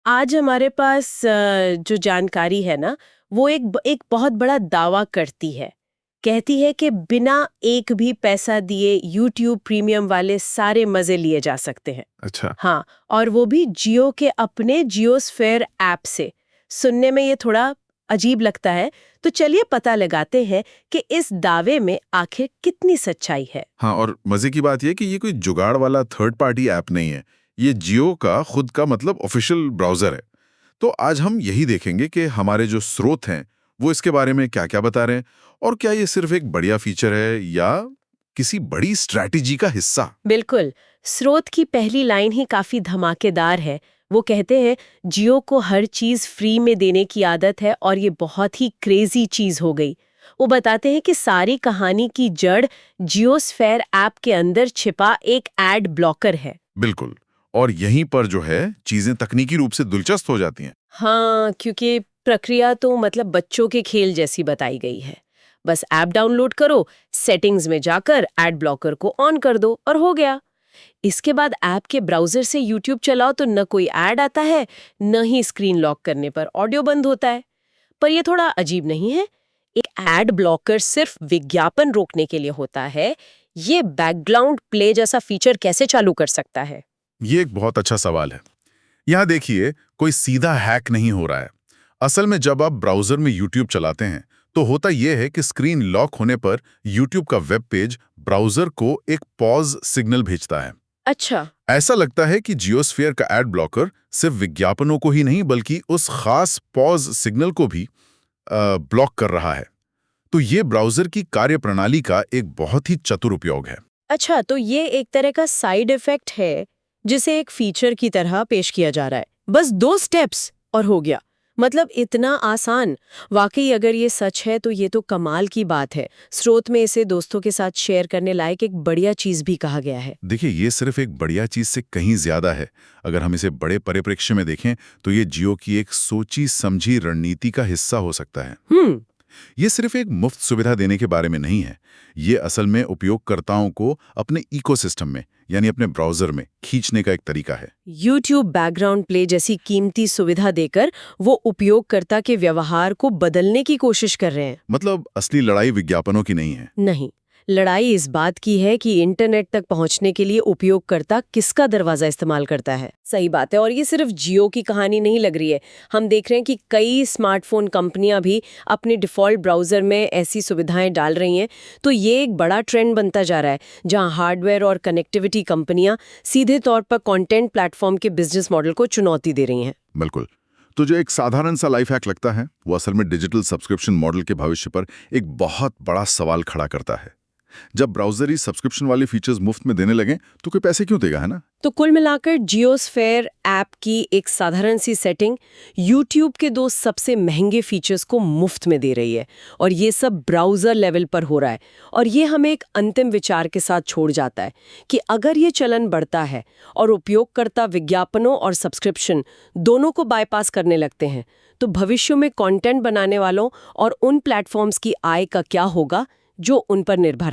आज हमारे पास जो जानकारी है ना, वो एक बहुत बड़ा दावा करती है। कहती है कि बिना एक भी पैसा दिए यूट्यूब प्रीमियम वाले सारे मजे लिए जा सकते हैं। अच्छा। हाँ, और वो भी जियो के अपने जियोस्फेयर ऐप से। सुनने में ये थोड़ा अजीब लगता है, तो चलिए पता लगाते हैं कि इस दावे में आखिर कितनी सच्चाई है। हाँ, और मजे की बात यह कि ये कोई जुगाड़ वाला थर्ड पार्टी ऐप नहीं है। ये जियो का खुद का मतलब ऑफिशियल ब्राउजर है। तो आज हम यही देखेंगे कि हमारे जो स्रोत हैं वो इसके बारे में क्या-क्या बता रहे हैं, और क्या ये सिर्फ एक बढ़िया फीचर है या किसी बड़ी स्ट्रैटेजी का हिस्सा। बिल्कुल। स्रोत की पहली लाइन ही काफी धमाकेदार है। वो कहते हैं जियो को हर चीज फ्री में देने की आदत है और ये बहुत ही क्रेजी चीज हो गई। वो बताते हैं कि सारी कहानी की जड़ जियोस्फेयर ऐप के अंदर छिपा एक एड ब्लॉकर है। बिल्कुल। और यहीं पर जो है चीजें तकनीकी रूप से दिलचस्प हो जाती हैं। हाँ, क्योंकि प्रक्रिया तो मतलब बच्चों के खेल जैसी बताई गई है। बस ऐप डाउनलोड करो, सेटिंग्स में जाकर एड ब्लॉकर को ऑन कर दो और हो गया। इसके बाद ऐप के ब्राउजर से यूट्यूब चलाओ तो न कोई ऐड आता है, न ही स्क्रीन लॉक करने पर ऑडियो बंद होता है। पर यह थोड़ा अजीब नहीं है? एक एड ब्लॉकर सिर्फ विज्ञापन रोकने के लिए होता है, ये बैकग्राउंड प्ले जैसा फीचर कैसे चालू कर सकता है? ये एक बहुत अच्छा सवाल है। यहाँ देखिए, कोई सीधा हैक नहीं हो रहा है। असल में जब आप ब्राउजर में यूट्यूब चलाते हैं तो होता यह है कि स्क्रीन लॉक होने पर यूट्यूब का वेब पेज ब्राउजर को एक पॉज सिग्नल भेजता है। अच्छा। ऐसा लगता है कि जियोस्फीयर का एड ब्लॉकर सिर्फ विज्ञापनों को ही नहीं बल्कि उस खास पॉज सिग्नल को भी ब्लॉक कर रहा है। तो ये ब्राउजर की कार्यप्रणाली का एक बहुत ही चतुर उपयोग है। अच्छा, तो ये एक तरह का साइड इफेक्ट है जिसे एक फीचर की तरह पेश किया जा रहा है। बस 2 स्टेप्स और हो गया। मतलब इतना आसान। वाकई अगर ये सच है तो ये तो कमाल की बात है। स्रोत में इसे दोस्तों के साथ शेयर करने लायक एक बढ़िया चीज भी कहा गया है। देखिए, ये सिर्फ एक बढ़िया चीज से कहीं ज्यादा है। अगर हम इसे बड़े परिप्रेक्ष्य में देखें तो ये जियो की एक सोची समझी रणनीति का हिस्सा हो सकता है। ये सिर्फ एक मुफ्त सुविधा देने के बारे में नहीं है। ये असल में उपयोगकर्ताओं को अपने इकोसिस्टम में यानी अपने ब्राउजर में खींचने का एक तरीका है। YouTube बैकग्राउंड प्ले जैसी कीमती सुविधा देकर वो उपयोगकर्ता के व्यवहार को बदलने की कोशिश कर रहे हैं। मतलब असली लड़ाई विज्ञापनों की नहीं है। नहीं, लड़ाई इस बात की है कि इंटरनेट तक पहुंचने के लिए उपयोगकर्ता किसका दरवाजा इस्तेमाल करता है। सही बात है, और ये सिर्फ जियो की कहानी नहीं लग रही है। हम देख रहे हैं कि कई स्मार्टफोन कंपनियां भी अपने डिफॉल्ट ब्राउजर में ऐसी सुविधाएं डाल रही हैं। तो ये एक बड़ा ट्रेंड बनता जा रहा है जहां हार्डवेयर और कनेक्टिविटी कंपनियां सीधे तौर पर कंटेंट प्लेटफॉर्म के बिजनेस मॉडल को चुनौती दे रही हैं। बिल्कुल। तो जो एक साधारण सा लाइफ हैक लगता है वो असल में डिजिटल सब्सक्रिप्शन मॉडल के भविष्य पर एक बहुत बड़ा सवाल खड़ा करता है। जब ब्राउजर ही सब्सक्रिप्शन वाले फीचर्स मुफ्त में देने लगे तो कोई पैसे क्यों देगा, है ना? तो कुल मिलाकर जियोस्फेयर ऐप की एक साधारण सी सेटिंग YouTube के 2 सबसे महंगे फीचर्स को मुफ्त में दे रही है, और ये सब ब्राउजर लेवल पर हो रहा है। और ये हमें एक अंतिम विचार के साथ छोड़ जाता है कि अगर ये चलन बढ़ता है और उपयोगकर्ता विज्ञापनों और सब्सक्रिप्शन दोनों को बाईपास करने लगते हैं, तो भविष्य में कंटेंट बनाने वालों और उन प्लेटफॉर्म्स की आय का क्या होगा जो उन पर निर्भर है।